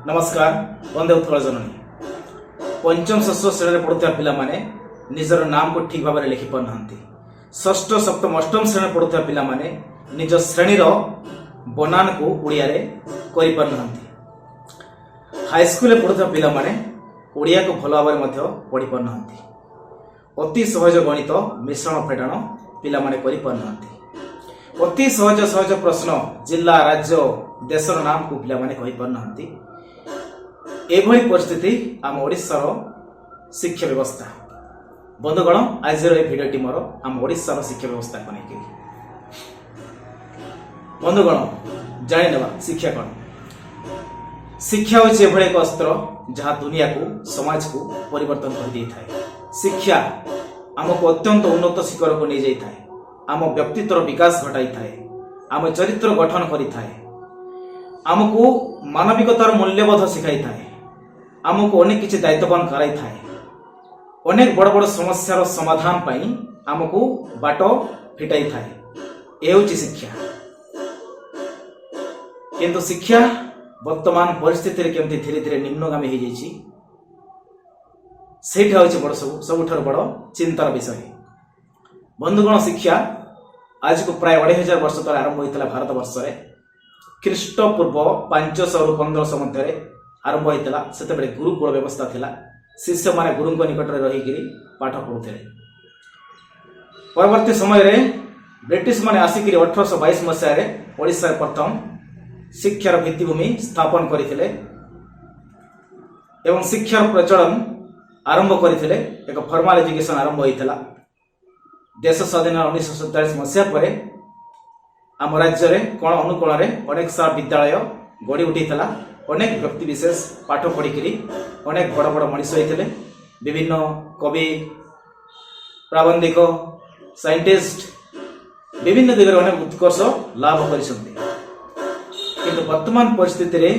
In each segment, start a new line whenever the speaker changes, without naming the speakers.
नमस्कार वंदे उत्कल जननी पंचम षष्ठ श्रेणी पढ़ुवा पिला माने निजर नाम को ठीक भाव में लिखि पार ना षष्ठ सप्तम अष्टम श्रेणी पढ़ुवा पिला माने निज श्रेणीर बनान को ओडिया रे करि पार ना हाईस्कूल पढ़ुवा पिला माने ओडिया को भल भाव में पढ़ी पार ना अति सहज गणित मिश्रण फेटाण पिला माने करि पार ना अति सहज सहज प्रश्न जिला राज्य देशर नाम को पिला माने कहि पार ना एभली परिस्थिति आम ओडिशार शिक्षा व्यवस्था। बंधुगण आज भिडियोटी मोर आम ओडिशार शिक्षा व्यवस्था को लेकर। बंधुगण जानिनेबा शिक्षा कौन। शिक्षा होछि एभली एक अस्त्र जहाँ दुनिया को समाज को परिवर्तन कर दी थाए। शिक्षा आमको अत्यंत उन्नत शिखर को नहीं जाई थाए। आम व्यक्तित्वर विकास घटाई थाए। आम चरित्र गठन करि थाए। आमको मानविकतार मूल्यबोध शिखाई थाए। आमको अनेक किसी दायित्ववान कराई थाए। अनेक बड़ बड़ समस्यार समाधान पाई आमको बाट फिटाई थाए। ए होची शिक्षा। किंतु शिक्षा वर्तमान परिस्थिति रे केमती धीरे धीरे निम्नगामी हो जाइछि सेठा होची बड़ सबुठार बड़ चिंतार विषय। बंधुगण शिक्षा आज को प्राय 2500 वर्ष तले आरंभ होइतला भारत वर्ष रे। ख्रीष्टपूर्व 500 रु 1500 मध्य आरंभ होइतला। सेते बेले गुरुकुल व्यवस्था थिला। शिष्य माने गुरु निकट में रही पाठ पढ़ुते। परवर्ती समय रे ब्रिटिश माने आसिक 1822 मसीह ओडिशा प्रथम शिक्षार भित्तिभूमि स्थापन करथिले एवं शिक्षार प्रचलन आरंभ करथिले। एक फॉर्मल एजुकेशन आरंभ होइतला। देश स्वाधीन 1947 मसीहा पर आम राज्य रे कोण अनुकोण रे अनेक सारा विद्यालय गढ़ी उठीला। अनेक व्यक्ति विशेष पाठ पढ़ी अनेक बड़ बड़ मनीष होते। विभिन्न कवि प्राबंधिक साइंटिस्ट विभिन्न दिगरे अनेक उत्कर्ष लाभ करिसंती। किंतु वर्तमान परिस्थिति रे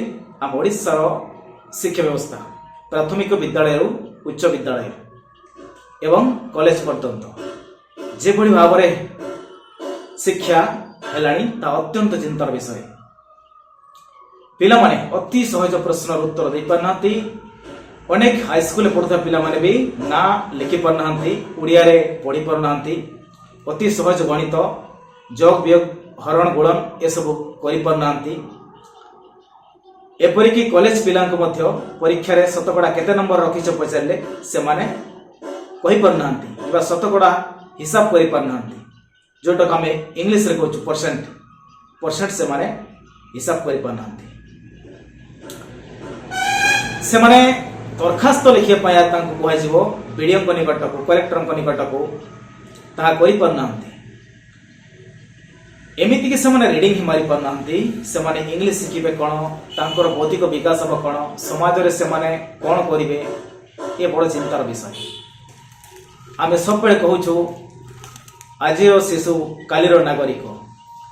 आम ओडिशार शिक्षा व्यवस्था प्राथमिक विद्यालय उच्च विद्यालय एवं कॉलेज पर्यंत जे भली भाव रे शिक्षा हेलानी ता अत्यंत चिंतार विषय। पिला माने अति सहज प्रश्न उत्तर दे पार नांती। अनेक हाईस्कूल पढ़ुवा पिला माने भी ना लिखि पार नांती। ओडिया रे पढ़ी पार नांती। अति सहज गणित जोग वियोग हरण गुणन ए सब करि पार नांती। एपरि कि कॉलेज पिला को मध्य परीक्षा रे शतकड़ा केते नंबर रखिछ पचारले से माने कहि पार नांती किबा शतकड़ा हिसाब करि पार नांती। जोटक हमें इंग्लिश रे कहू परसेंट से माने हिसाब करि पार नांती। से माने दरखास्त लिखिया पाया तांको कहै जिवो बीडीएम को निकट को कलेक्टर को निकट को ता करि पार नांती। एमिति कि से माने रीडिंग ही मारि पार नांती। से माने इंग्लिश शिखिबे कोन तांकर बौद्धिक विकास हो कोन समाज रे से माने कोन करिवे ए बड़ चिंतार विषय। आमे सब बेले कहूछु आजिर शिशु कालीर नागरिक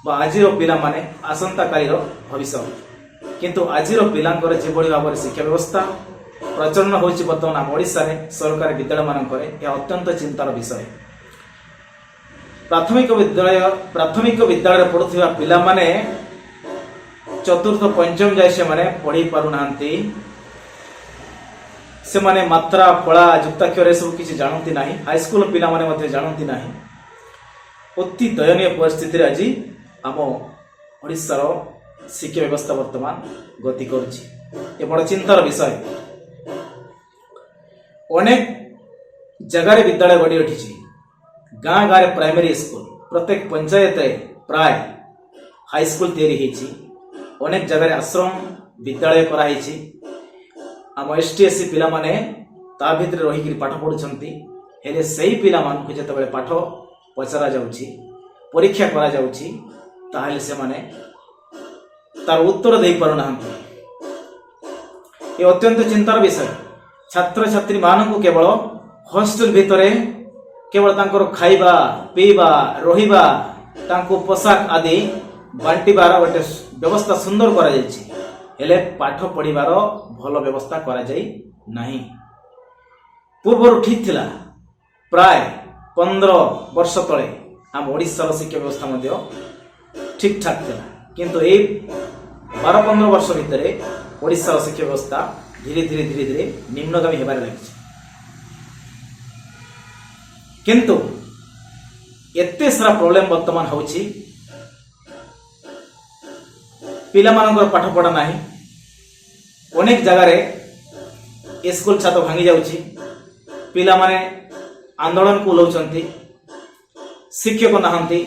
बा आजिर पिला माने आसंता कालीर भविष्य। किंतु आजिर पिलांकर जेभली भाव में शिक्षा व्यवस्था प्रचलन होछि वर्तमान आम ओडिशा रे सरकारी विद्यालय मानकर यह अत्यंत चिंतार विषय। प्राथमिक विद्यालय पढ़ुवा पिला माने चतुर्थ पंचम जाय से माने पढ़ी पारु नांती। से माने मात्रा फला युक्ताक्षर सब किसी जानती नाही। हाईस्कूल पिला माने मध्ये जानती नाही। अति दयनीय परिस्थिति आज आम ओडिशार शिक्षा व्यवस्था वर्तमान गति करुछि। ये बड़ चिंतार विषय। अनेक जगार विद्यालय गढ़ी उठी। गाँ गाँव प्राइमरी स्कूल प्रत्येक पंचायत प्राय हाईस्कूल तैयारी होइछि। अनेक जगार आश्रम विद्यालय कराइछि। आम एसटी एससी पिला माने ता भितर रही पाठ पढ़ुछंती। हेले सेही पिला मानकु जेतेबेले पाठ पचरा जाउछि परीक्षा करा जाउछि ताहेले से माने तार उत्तर दे पार नांती। ये अत्यंत चिंतार विषय। छात्र छात्री मानकु केवल हॉस्टल भितरे केवल तांकर खाइबा पीबा रहिबा तांको पोशाक आदि बांटीबार गोटे व्यवस्था सुंदर करा जायछि। हेले पाठ पढ़िबार भल व्यवस्था करा जाई नाही। पूर्व ठीक थिला। प्राय 15 वर्ष तले आम ओडिशार शिक्षा व्यवस्था मध्य ठीक ठाक थिला। किंतु ए 12-15 वर्ष भितर ओडिशा शिक्षा व्यवस्था धीरे धीरे धीरे धीरे निम्नगामी होबार लगी किंतु एते सारा प्रॉब्लम वर्तमान होची पिला मानकर पाठ पढ़ा नाही अनेक जगार स्कूल छात भांगी जाउची पिला माने आंदोलन को लौचंती शिक्षक नाहंती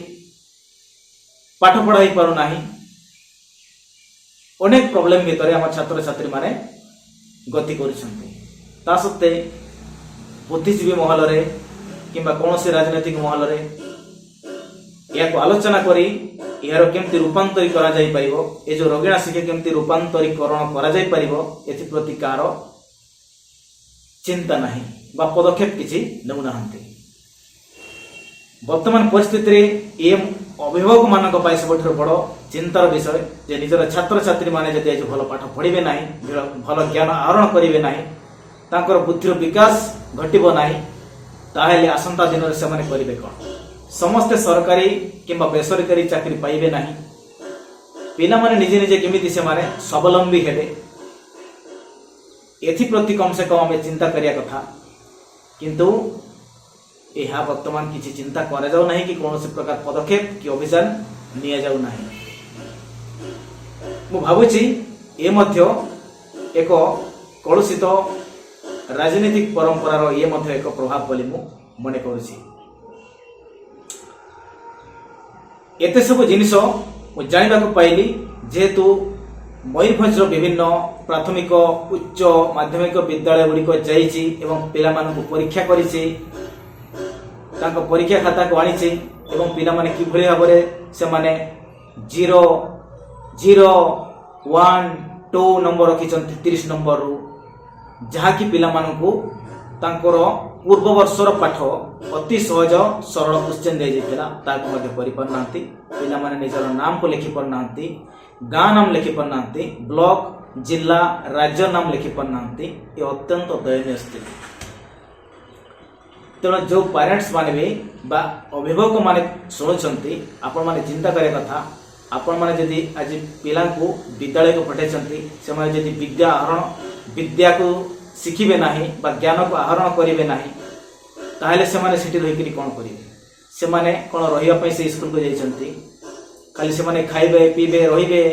पाठ पढ़ाई पारु नाही अनेक प्रॉब्लम भितर आम छात्र छात्री माने गति करुछंती ता सत्ते बुद्धिजीवी महल रे किंबा कौन राजनैतिक महल रे या आलोचना करी यार केमती रूपांतरी करा जाई परिबो ए जो रोगिणा शिक्षा केमती रूपांतरीकरण करा जाई परिबो एथि प्रति कार चिंता नहीं बा पदक्षेप किछि नउ नाहंती वर्तमान परिस्थिति रे ए अभिभावक मानक पाइ सबठर बड़ चिंतार विषय जे निजर छात्र छात्री माने जदि आज भल पाठ पढ़िबे नाही भल ज्ञान आहरण करिवे नाही तांकर बुद्धिर विकास घटिबो नाही ताहेले आसंता दिन रे से माने करिवे कोन समस्त सरकारी किंबा बेसरकारी चाकरी पाइबे नाही पिला माने निजे निजे केमिति से माने स्वावलंबी हेबे एथि प्रति कम से कम हमें चिंता करिया कथा किंतु यह वर्तमान किसी चिंता करा जाऊ नहीं कि कौन से प्रकार पदक्षेप कि अभियान निया जाऊ नहीं मु भाबुची ए मध्य एक कलुषित राजनीतिक परंपरार ये मध्य एक प्रभाव बोली मु मने करुछि एते सब जिनिस मु जानिबा को पाइली जेहेतु मयूरभंजर विभिन्न प्राथमिक उच्च माध्यमिक विद्यालय गुड़िक जाइछि एवं पिला मानकु परीक्षा करिछि तांको परीक्षा खाता को आनिछि एवं पिला माने कि भली भाबरे से माने 0 0 1 2 नंबर रखिछन 30 नंबर रु जहा कि पिला मानकु तांकर पूर्व वर्षर पाठ अति सहज सरल क्वेश्चन दे जेतला ताको मध्ये परि परनांती पिला माने निजर नाम को लिखि परनांती गाँ नाम लिखि परनांती ब्लॉक जिला राज्य नाम लिखि परनांती ये अत्यंत दयनीय स्थिति तेणु जो पेरेंट्स माने भी बा अभिभावक माने शुणुचंती आपण माने चिंता करे कथा आपण माने जदि आज पिला को विद्यालय को पठाइचंती से माने जदि विद्या को शिखिबे नाही बा ज्ञान को आहरण करिवे नाही ताहेले से माने सिटी रहि करी कोन करिवे से माने कोन रहिया पई से स्कूल को जाइचंती खाली से माने खाइबे पीबे रहिबे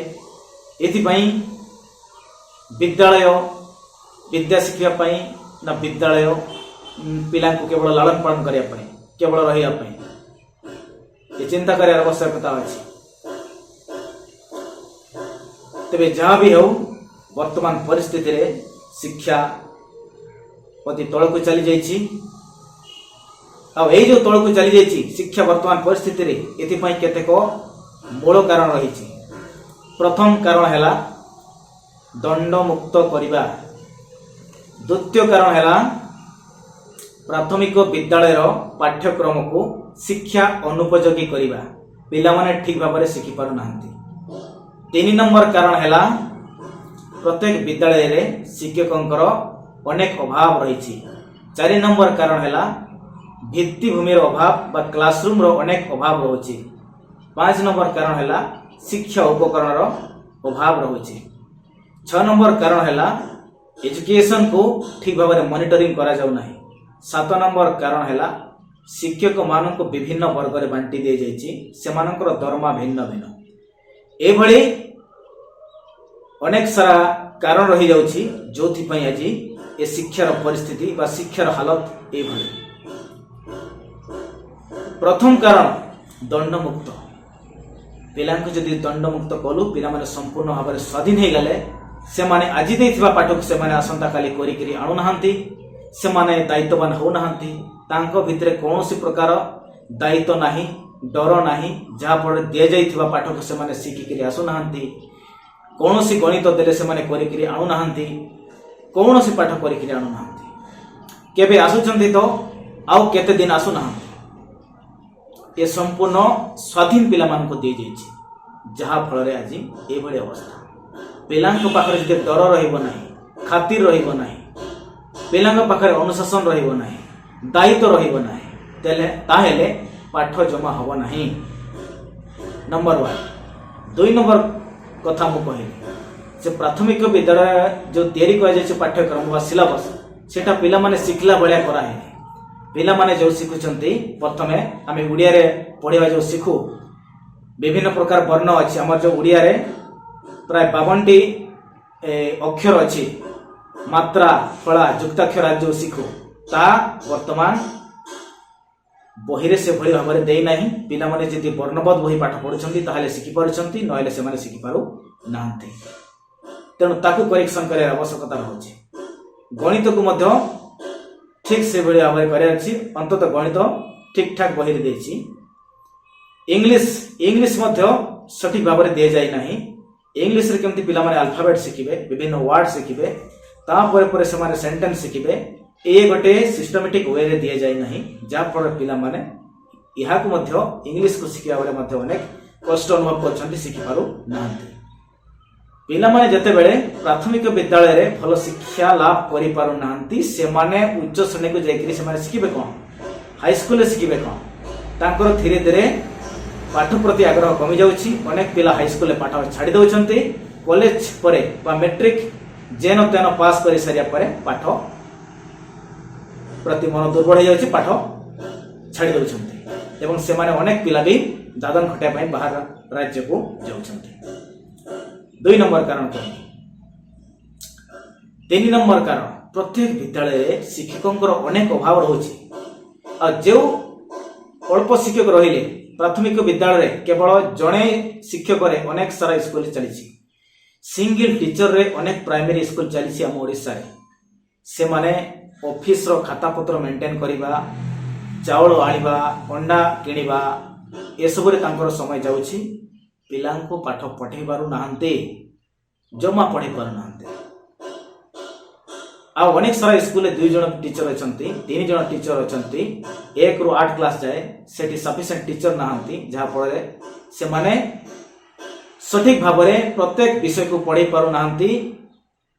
एथि पई विद्यालय विद्या शिखिया पई ना विद्यालय पिला को केवल लालन पालन करिया पई केवल रहिया पई ये चिंता करिया आवश्यकता अछि तबे जहाँ भी हो वर्तमान परिस्थिति रे शिक्षा अति तल को चली जाइछि आ ए जो तल को चली जाइछि शिक्षा वर्तमान परिस्थिति रे एथि पई केतेक मूल कारण रही प्रथम कारण है दंड मुक्त करवा द्वितीय कारण है प्राथमिक विद्यालय पाठ्यक्रम को शिक्षा अनुपयोगी करवा पिला माने ठीक भाव में शिखि पार नाहंती 3 नंबर कारण है प्रत्येक विद्यालय रे शिक्षकंकर अनेक अभाव रही 4 नंबर कारण है भित्तिभूमिर अभाव बा क्लासरूम रो अनेक अभाव रही 5 नंबर कारण है शिक्षा उपकरण अभाव रही 6 नंबर कारण है एजुकेशन को ठीक भाव में मॉनिटरिंग करा जाउ नाही 7 नंबर कारण है शिक्षक मानक विभिन्न वर्ग रे बांटी दे जाइछि सेमानकर दरमा भिन्न भिन्न एभली अनेक सारा कारण रही जाउछि जोथि पई आज ए शिक्षार परिस्थिति बा शिक्षार हालत एभली प्रथम कारण दंडमुक्त पिला जदि दंडमुक्त कलु पिला माने संपूर्ण भाव में स्वाधीन हो गले से माने आज देथिबा पाठक से माने आसंता काली करी आणु नाहंती से माने दायित्ववान हो नाहंती तांको भितरे कोनोसी प्रकार दायित्व नाही डर नाही जहा पर दे जाइथिबा पाठक से माने सिखि करी आसु नाहंती कोनोसी गणित देले से माने करी आणु नाहंती कोनोसी पाठ करी आणु नाहंती केबे आसुचंती तो आउ केते दिन आसु नाहंती ये संपूर्ण स्वाधीन पिला मान को दे जाइछि जहा फल रे आज ए भली अवस्था पिलांक पाखरे जदि डर रहिबो नाही खातिर रहिबो नाही पिलांक पाखरे अनुशासन रहिबो नाही दायित्व रहिबो नाही ताहेले पाठ जमा हबो नाही नंबर 1 2 नंबर कथा मु कहिली जे प्राथमिक विद्यालय जो तैयारी कर पाठ्यक्रम व सिलेबस सेटा पिला माने शिखला भाया कराए पिला माने जो शिखुचंती प्रथमे आम ओडिया रे पढ़िबा जो शिखु विभिन्न प्रकार वर्ण अछि हमर जो ओडिया रे प्राय 52टी अक्षर अछि मात्रा फला युक्ताक्षर जो शिखु ता वर्तमान बही रे से भली भाव में दे नहीं पिला माने जदि वर्णबद्ध बही पाठ पढ़ुछंती ताहले शिखि पारुछंती नहले से माने शिखि पारु नाहंती तेणु ताकू करेक्शन करे आवश्यकता रहउछि गणित को मध्य ठीक से भली भाव में करे अछि अंतत गणित ठीक ठाक बही रे देछि इंग्लिश मध्य सठिक भाव में दे जाय नहीं इंग्लिश रे केमति पिला माने अल्फाबेट शिखिबे विभिन्न वर्ड शिखिबे ता परे से माने सेंटेंस शिखिबे ए गोटे सिस्टमेटिक वे रे दिए जाय नहीं जा पर पिला माने इहा को मध्य इंग्लिश को शिखिबा बेले मध्य अनेक कष्ट अनुभव करछंती शिखि पारु नाहंती पिला माने जते बेले प्राथमिक विद्यालय रे भल शिक्षा लाभ करि पारु नाहंती से माने उच्च श्रेणी को जाय से माने शिखिबे कोन हाई स्कूल रे शिखिबे कोन तांकर धीरे धीरे पाठ प्रति आग्रह कमी जाउछि अनेक पिला हाई स्कूल रे पाठ छाडी दउछंती कॉलेज परे बा मैट्रिक जेन तेन पास करि सरिया परे पाठ प्रति मन दुर्बल हो जाउछि पाठ छाडी दउछंती एवं से माने अनेक पिला भी दादन खटिया पई बाहर राज्य को जाउछंती 2 नंबर कारण कह 3 नंबर कारण प्रत्येक विद्यालय रे शिक्षकंकर अनेक अभाव रहउछि आ जो अल्प शिक्षक रहिले प्राथमिक विद्यालय रे केवल जणे शिक्षक रे अनेक सारा स्कूल चलीछि सिंगल टीचर रे अनेक प्राइमरी स्कूल चलीछि हम ओडिसा रे से माने ऑफिस रो खाता पत्र मेंटेन करिबा चावल आनिबा अंडा किनिबा ए सब रे तांकर समय जाउछि पिलांको पाठ पढै पारु नाहंते जमा पढै पारु नाहंते आ अनेक सारा स्कूल 2 जण टीचर अछंती 3 जण टीचर अछंती 1 रो 8 क्लास जाए सेठी सफिशिएंट टीचर नाहंती जहा पळे से माने सठिक भाव में प्रत्येक विषय को पढ़ी पारु नाहंती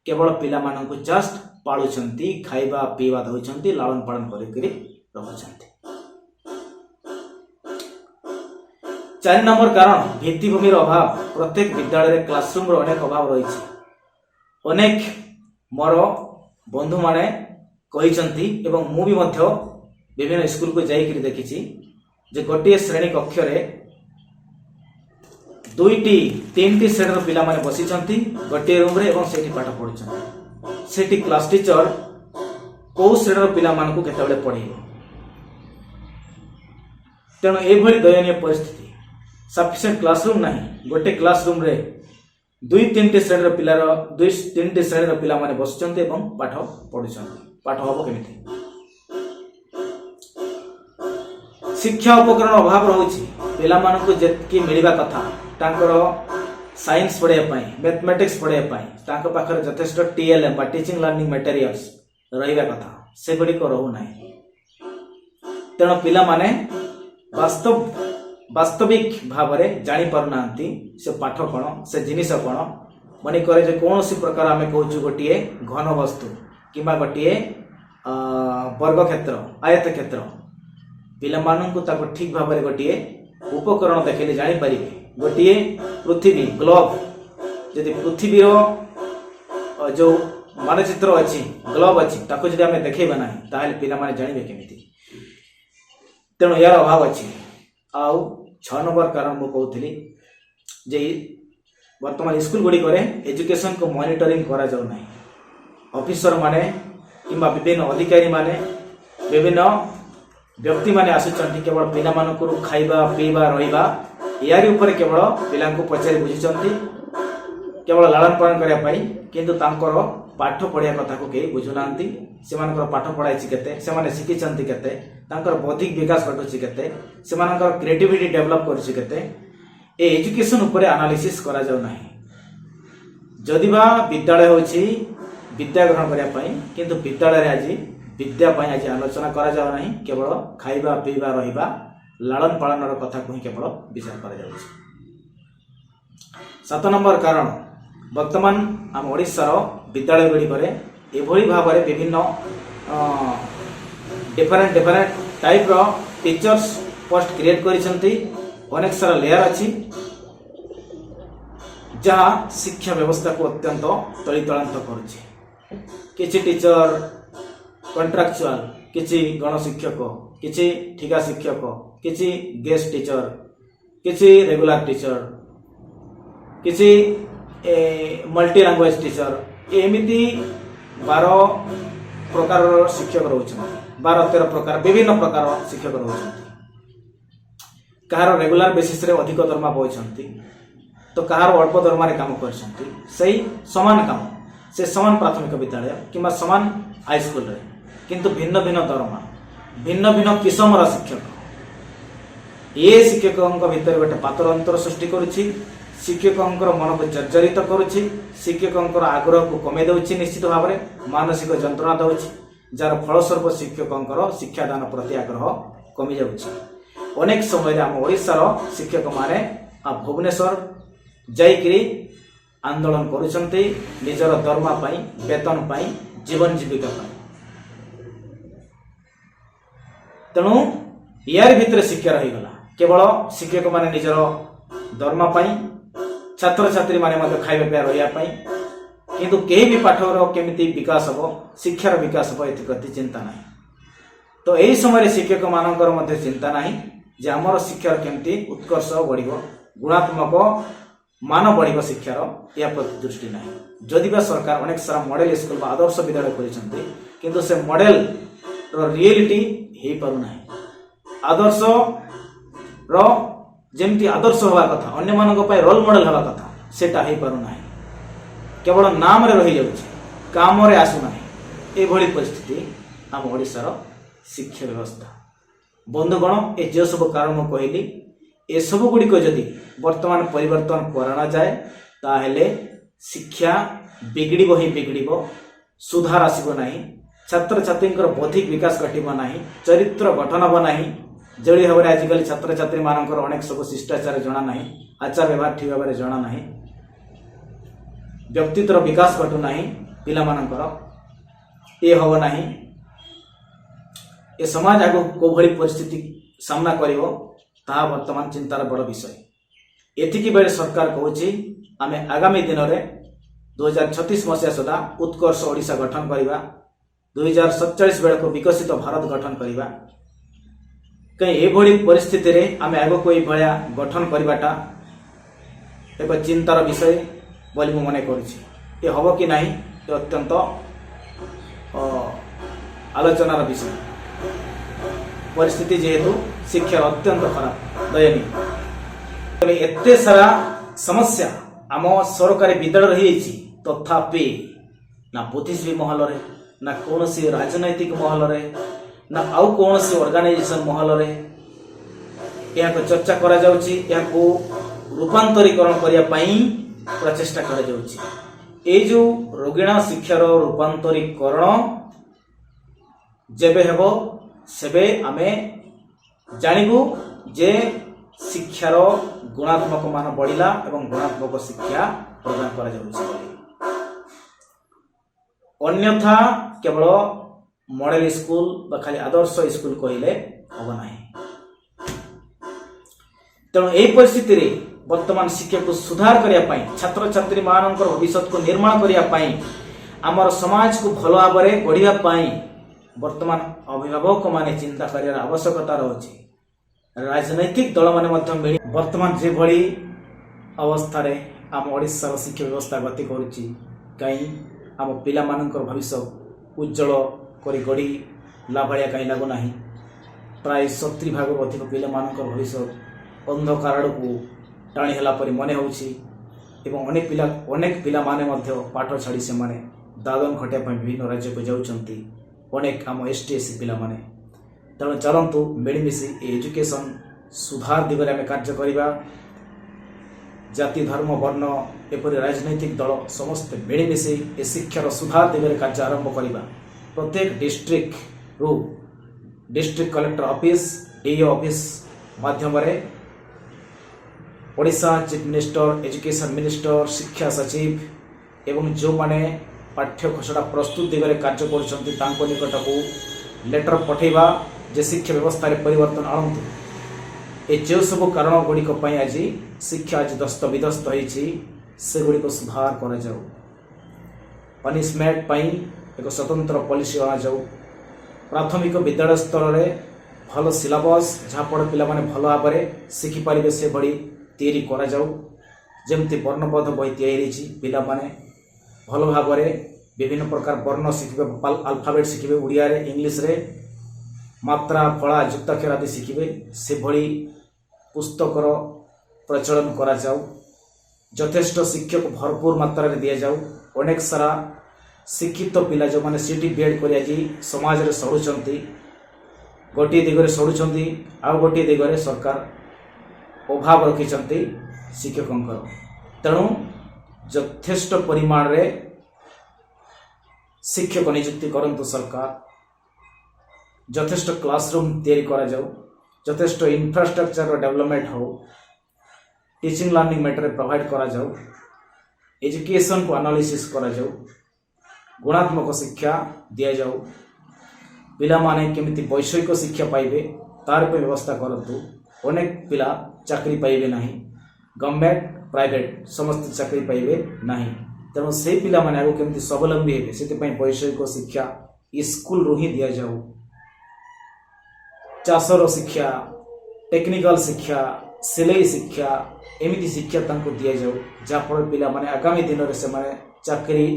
केवल पिला मानन को जस्ट पाळुछंती खाइबा पीवा दउछंती लालन पालन करि रहउछंती 4 नंबर कारण भित्तिभूमि अभाव प्रत्येक विद्यालय रे क्लासरूम रो अनेक अभाव रहिछि अनेक मोर बंधु माने कहिसंती एवं मु भी मध्य विभिन्न स्कूल को जाई करि देखिछि जे गोटे श्रेणी कक्ष रे 2-3 श्रेणी पिला माने बसिचंती गोटे रूम रे एवं सेठी पाठ पढुछंती सेठी क्लास टीचर को श्रेणी पिला मान को केते बेले पढेइबो तेणु ए भली दयनीय परिस्थिति सफिशिएंट क्लासरूम नहीं गोटे क्लासरूम रे 2-3 श्रेणी पिलार 2-3 श्रेणी पिला माने बसचंती एवं पाठ पढुछंती पाठ होबो केमिति शिक्षा उपकरण अभाव रहउछि पिला मान को जेतकी मिलिबा कथा तांकर साइंस पढ़े पाई मैथमेटिक्स पढ़े पाई तांको पाखर जथेष्ट टीएलएम बा टीचिंग लर्निंग मटेरियल्स रहिबा कथा से गुडी को रहउ नाही तेणु पिला माने वास्तविक भाव में जानी पारु नांती से पाठ कोन से जिनिस कोन मने करे जे कोनोसी प्रकार आमे कहूछु गोटिए घन वस्तु किबा गोटिए वर्ग क्षेत्र आयत क्षेत्र पिला मानन को ताको ठीक भाव में गोटिए उपकरण देखले जानि परिबे गोटिए पृथ्वी ग्लोब यदि पृथ्वी रो जो मानचित्र अछि ग्लोब अछि ताको जदि आमे देखैबा नाही ताहेले पिला माने जानिबे केमिति तेणु यार अभाव अछि आउ 6 नंबर कारण मु कहउथली जे वर्तमान स्कूल गुडी करे एजुकेशन को मॉनिटरिंग करा जाउ नाही ऑफिसर माने किबा विभिन्न अधिकारी माने विभिन्न व्यक्ति माने आसुचंती केवल पिला मानकु खाइबा पीबा रहिबा यारी ऊपर केवल पिला को पचारि बुझिचंती केवल लालन पालन करिया पाई किंतु तांकर पाठ पढ़िया कथा को के बुझुनांती सेमानकर पाठ पढ़ाइछि केते सेमाने शिखिचंती केते तांकर बौद्धिक विकास घटुछि केते सेमानकर क्रिएटिविटी डेवलप करछि केते ए एजुकेशन ऊपर एनालिसिस करा जाउ नाही जदिबा विद्यालय होछि विद्या ग्रहण करिया पाई किंतु विद्यालय रे आज विद्या पाई आज आलोचना करा जाउ नाही केवल खाइबा पीबा रहिबा लालन पालन कथा को ही केवल विचार करा जाउछि 7 नंबर कारण वर्तमान आम ओडिसा विद्यालय गुडी करे एभली भाव में विभिन्न डिफरेंट टाइप रो टीचर्स पोस्ट क्रिएट करिसंती अनेक सारा लेयर अछि जहाँ शिक्षा व्यवस्था को अत्यंत तलीतलांत करुछि। किछि टीचर कॉन्ट्रैक्चुअल, किछि गणशिक्षक, किछि ठिका शिक्षक, किछि गेस्ट टीचर, किछि रेगुलर टीचर, किछि मल्टी लैंग्वेज टीचर, एमिति 12 प्रकार शिक्षक रोचन, 12-13 प्रकार विभिन्न प्रकार शिक्षक रोचन। कहार रेगुलर बेसिस रे अधिक दरमा पाउछंती तो कहार अल्प दरमा रे काम करछंती, सही समान काम से समान प्राथमिक विद्यालय किंबा समान हाई स्कूल रे, किंतु भिन्न भिन्न दरमा, भिन्न भिन्न किसमर शिक्षक। ये शिक्षकों भितर गोटे पातर अंतर सृष्टि करुछि, शिक्षकों मन को जर्जरित करुछि, शिक्षकों आग्रह को कमे दउछि, निश्चित भाव में मानसिक जंत्रणा दउछि, जार फलस्वरूप शिक्षकों शिक्षादान प्रति आग्रह कमी जाउछि। अनेक समय आम ओडिशार शिक्षक माने भुवनेश्वर जाइकरी आंदोलन करुछंती निजर दरमा पाई, वेतन पाई, जीवन जीविका पाई। तेणु यार भितर शिक्षा रहीगला, केवल शिक्षक माने निजर दरमा पाई, छात्र छात्री माने मध्य खाइबा पिया रहिया पाई, किंतु केही भी पाठर केमिति विकास हबो, शिक्षार विकास हबो एथि प्रति चिंता नाही। तो एही समय शिक्षक मानकर मध्य चिंता नाही जे हमर शिक्षार केमिति उत्कर्ष बढ़िबो, गुणात्मक मान बढ़िबो शिक्षार, या प्रति दृष्टि नाही। जदि बा सरकार अनेक सारा मॉडल स्कूल बा आदर्श विद्यालय करिसंती, किंतु से मॉडल रो रियलिटी हे पारु नाही। आदर्श रो जेमति आदर्श होवा कथा, अन्य मानक पय रोल मॉडल होवा कथा, सेटा हे पारु नाही। केवल नाम रे रही जाउछि, काम रे आसु नाही। ए भली परिस्थिति हम ओडिसा रो शिक्षा व्यवस्था। बंधुगण, ए जो सब कारण मु कहली, ए सब गुडी को जदि वर्तमान परिवर्तन कराना जाए ताहेले शिक्षा बिगड़िबो ही बिगड़िबो, सुधार आसीबो नाही, छात्र छात्रींकर बौद्धिक विकास घटिबो नाही, चरित्र गठन हबो नाही। जळी भाବରେ आजिकाली छात्र छात्री मानकर अनेक सब शिष्टाचार जणा नाही, आचार व्यवहार ठीक भाବରେ जणा नाही, व्यक्तित्व विकास घटू नाही पिला मानकर, ए हबो नाही। ए समाज आगो को भली परिस्थिति सामना करिवो ता वर्तमान चिंतार बड़ विषय। एतिकी बेले सरकार कहूछि आमे आगामी दिन रे 2036 मसिया सुधा उत्कर्ष ओडिशा गठन करिबा, 2047 बेले को विकसित भारत गठन करिबा। कहीं एभली परिस्थिति रे आमे आगो कोई भया गठन करिबाटा एक चिंतार विषय बोली मु मने करूछि। ए हबो कि नाही, ए अत्यंत आलोचनार विषय। परिस्थिति जेहेतु शिक्षा अत्यंत खराब, दयनीय। एते सारा समस्या आम सरकारी विद्यालय रही, तथापि ना बुद्धिजीवी महल रे, ना कौन राजनैतिक महल रे, ना आउ कौन ऑर्गेनाइजेशन महल रे यहाँ को चर्चा करा जाउछि, यहाँ को रूपांतरीकरण करिया पई प्रचेष्टा करा जाउछि। ए जो रोगिणा शिक्षार रूपांतरीकरण जेबे हेबो सेबे आमे जानिबु जे शिक्षार गुणात्मक मान बढ़िला एवं गुणात्मक शिक्षा प्रदान करा जाउछि। अन्यथा केवल मॉडल स्कूल बा खाली आदर्श स्कूल कहले हबो नाही। तेणु एही परिस्थिति रे वर्तमान शिक्षा को सुधार करिया पई, छात्र छात्री मानकर भविष्य को निर्माण करिया पई, आमर समाज को भलो भाबरे गढ़िया पई वर्तमान अभिभावक माने चिंता करियार आवश्यकता रहुछि। राजनैतिक दल माने मध्य मिली वर्तमान जे भली अवस्था रे आम ओडिसा शिक्षा व्यवस्था गति करुछि, कहीं आम पिला मानकर भविष्य उज्जवल करी गढ़ी लाभलिया कहीं लागु नाही। प्राय 70% अधिक पिला मानकर भविष्य अंधकार को टाणी हला परि मने होछि एवं अनेक पिला माने मध्य पाठ छाड़ी से माने दादन खटिया पई विभिन्न राज्य को जाउछंती, अनेक आम एसटीएससी पिला माने। तेणु चलतु मिलमिशि एजुकेशन सुधार दिगरे आम कार्य करिबा। जाति धर्म वर्ण एपरि राजनैतिक दल समस्त मिलमिशि ए शिक्षार सुधार दिगरे कार्य आरंभ करिबा। प्रत्येक डिस्ट्रिक्ट रु district collector office, DO office माध्यम रे Odisha chief minister, education minister, शिक्षा सचिव एवं जो माने पाठ्य खसड़ा प्रस्तुत दिगरे कार्य करछंती तांको निकट को लेटर पठेबा जे शिक्षा व्यवस्था रे परिवर्तन आणंतु। ए जो सब कारण गुड़िक आज शिक्षा आज दस्त विध्वस्त होइछि सेगुड़ी को सुधार करा जाऊ। पनिशमेंट पई एक स्वतंत्र पॉलिसी अना जाऊ। प्राथमिक विद्यालय स्तर में भल सिलेबस जहाँफल पिला माने भल भाव में शिखिपारे से भली तैयारी करा जाऊ। जमती वर्णबोध बही तैयारी पिला माने भल भाव में विभिन्न प्रकार वर्ण शिखे, अल्फाबेट शिखे, ओडिया रे इंग्लिश रे मात्रा फला युक्ताक्षर आदि शिखे। से भली पुस्तकर प्रचलन करा जाऊ। यथेष्ट शिक्षक भरपूर मात्रा दि जाऊ। अनेक सारा शिक्षित पिला जो मैंने सीटी बीएड कर समाज रे सड़ुचंती, गोटे दिगरे सड़ुचंती, आउ गोटे दिगरे सरकार अभाव रखिचंती शिक्षकों। तेणु यथेष्ट परिमाण रे शिक्षक नियुक्ति करंतु सरकार। यथेष्ट क्लासरूम तैयारी करा जाऊ। यथेष्ट इंफ्रास्ट्रक्चर डेवलपमेंट हो। टीचिंग लर्निंग मैटर प्रोवाइड करा जाऊ। एजुकेशन को एनालिसिस करा जाऊ। गुणात्मक शिक्षा दिया जाऊ। पिला माने केमिति वैषयिक शिक्षा पाइबे तार पे व्यवस्था करतु। अनेक पिला चाकरी पाइबे नहीं, गवर्नमेंट प्राइवेट समस्त चाकरी पाइबे नहीं। तेणु से पिला माने आगो केमिति स्वावलंबी हेबे से वैषयिक शिक्षा स्कूल रु ही दिया जाऊ। चाषर शिक्षा, टेक्निकल शिक्षा, सिलाई शिक्षा एमिति शिक्षा तांको दिया जाऊ। जहाँफल पिला माने आगामी दिन में से चाकरी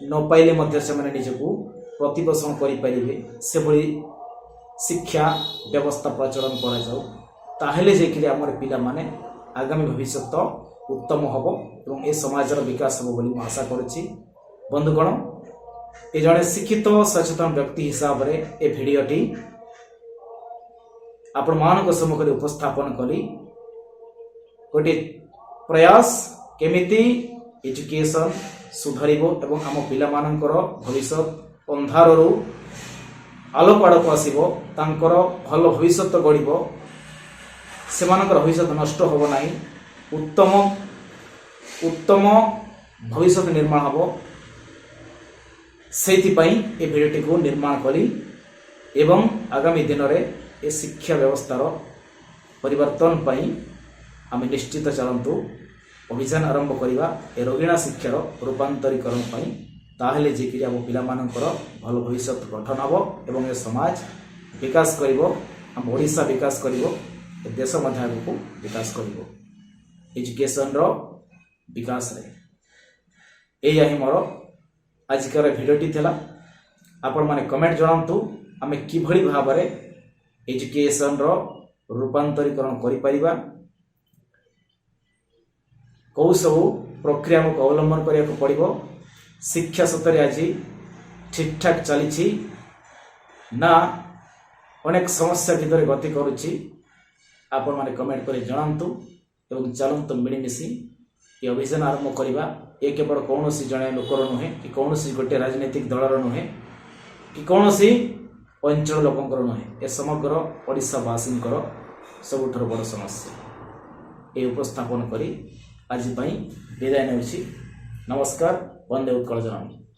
न पाइले मध्य से निजको प्रतिपोषण करें से भली शिक्षा व्यवस्था प्रचलन करा जाऊ। ताहेले जे आमर पिला माने आगामी भविष्य उत्तम हम और ए समाजर विकास हम बोली आशा करुच्ची। बंधुगण, ए जड़े शिक्षित सचेतन व्यक्ति हिसाब रे ए भिडियोटी आपण मानक सम्मुख उपस्थापन कली। गोटे प्रयास केमिति एजुकेशन सुधरिबो एवं आम पिला मानकर भविष्य अंधार रु आलोक आड़क आसो, तांकर भल भविष्य गढ़, से भविष्य नष्ट होब नहीं, उत्तम उत्तम भविष्य निर्माण हम। से भिडियोटी को निर्माण कली एवं आगामी दिन में ए शिक्षा व्यवस्थार परिवर्तन पाई आम निश्चित चलतु अभियान आरंभ करवा ए रोगिणा शिक्षार रूपांतरीकरण पाई। ताहेले जे आम पिला मानकर भल भविष्य गठन हम एवं ए समाज विकास करिवो, आम ओडिशा विकास करिवो, ए देश मध्य आगको विकास करिवो एजुकेशन रो विकास रे। एया ही मोर आजिकार भिडियोटी थिला। आपण माने कमेंट जणांतु आमे किभଳି भाबरे एजुकेशन रो रूपांतरीकरण करि परिबा, कौ सब प्रक्रिया को अवलंबन करिया को पड़िबो। शिक्षा सतरे आज ठीक ठाक चली ना अनेक समस्या भितर गति करुच्ची। आपण माने कमेंट कर जणांतु एवं चलतु मिलमिशि ये अभियान आरंभ करवा। ये केवल कौन जड़े लोकर नुहे कि कौन गोटे राजनीतिक दलर नुहे कि कौन अंचल लोकंर नुहे, ए समग्र ओडिशावासी सबुठ बड़ समस्या। ये उपस्थापन करी आज विदाय नेउछि। नमस्कार। वंदे उत्कल जननी।